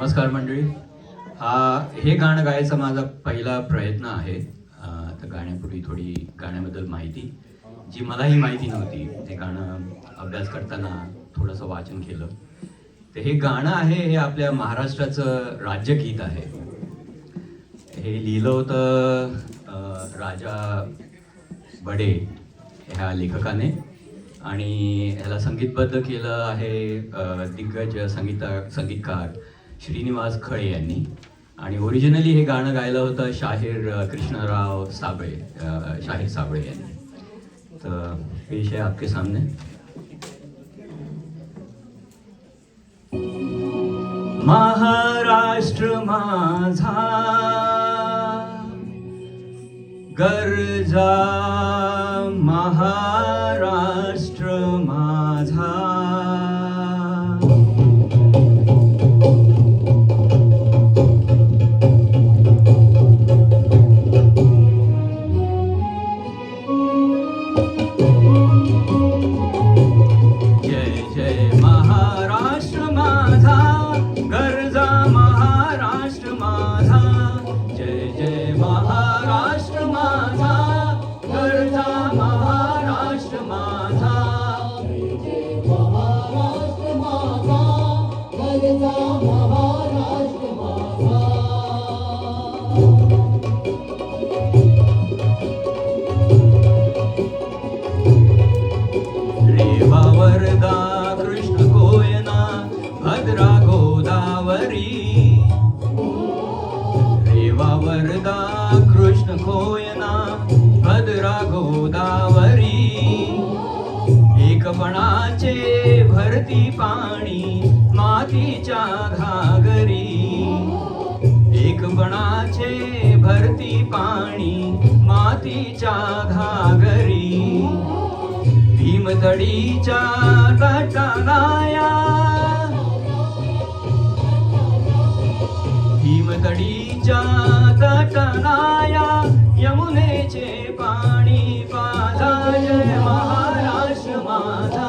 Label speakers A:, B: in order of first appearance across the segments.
A: नमस्कार मंडळी. हे गाणं गायचा माझा पहिला प्रयत्न आहे. तर गाण्यापूर्वी थोडी गाण्याबद्दल माहिती जी मलाही माहिती नव्हती. ते गाणं अभ्यास करताना थोडंसं वाचन केलं. तर हे गाणं आहे, हे आपल्या महाराष्ट्राचं राज्यगीत आहे. हे लिहिलं होतं राजा बडे ह्या लेखकाने आणि ह्याला संगीतबद्ध केलं आहे दिग्गज संगीतकार श्रीनिवास खळे यांनी. आणि ओरिजिनली हे गाणं गायलं होतं शाहीर कृष्णराव साबळे शाहीर साबळे यांनी. तर पेश आहे आपके सामने. महाराष्ट्र माझा गरजा, महाराष्ट्र माझा वरदा कृष्ण कोयना भद्रा गोदावरी. एकपणाचे भरती पाणी मातीच्या घागरी. एकपणाचे भरती पाणी मातीच्या घागरी. भीमतडीच्या तटालाया, भीमतडीच्या तटनाया यमुनेचे पाणी पाजा. जय महाराष्ट्र माझा,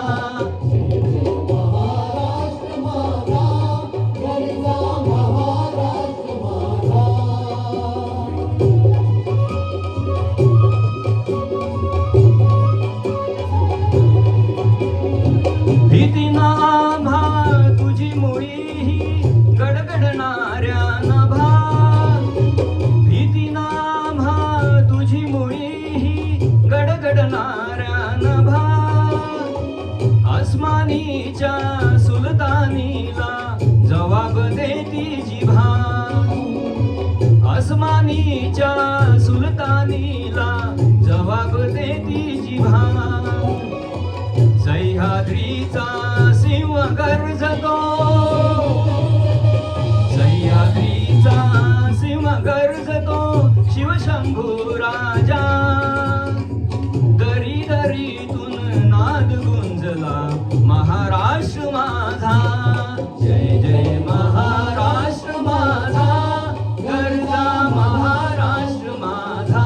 A: भीती ना आम्हा तुझी मुळी गडगडणाऱ्या नभा. भीती ना आम्हा तुझी मुळी गडगडणाऱ्या नभा. आसमानीच्या सुलतानीला जवाब देती जिभा. आसमानीच्या सुलतानीला जवाब देती जिभा. सह्याद्रीचा सिंह गर्जतो, सह्याद्रीचा सिंह गर्जतो शिवशंभू राजा. दरी दरीतून नाद गुंजला महाराष्ट्र माझा. जय जय महाराष्ट्र माझा, गरजा महाराष्ट्र माझा.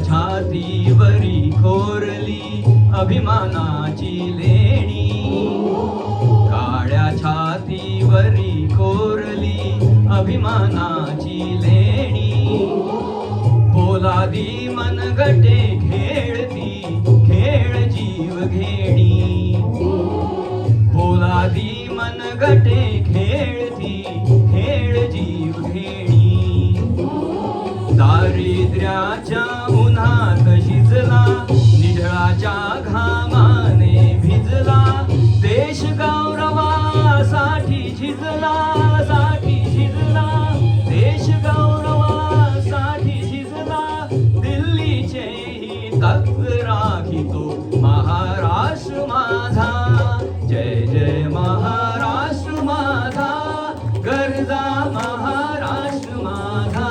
A: छातीवरी कोरली अभिमानाची लेणी. काळ्या छातीवरी कोरली अभिमानाची लेणी. पोलादी मनगटे खेळती खेळ जीव घेणी. पोलादी मनगटे खेळती खेळ जीव घेणी. दारिद्र्याच्या उन्हात शिजला, निढळाच्या घामाने भिजला. देश गौरवासाठी झिजला, साठी झिजला. देश गौरवासाठी झिजला. दिल्लीचेही तख्त राखितो महाराष्ट्र माझा. जय जय महाराष्ट्र माझा, गरजा महाराष्ट्र माझा.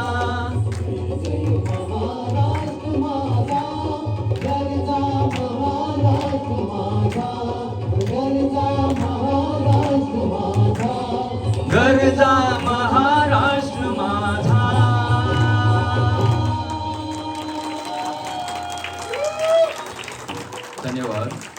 A: महाराष्ट्र माझा, गरजा महाराष्ट्र धन्यवाद.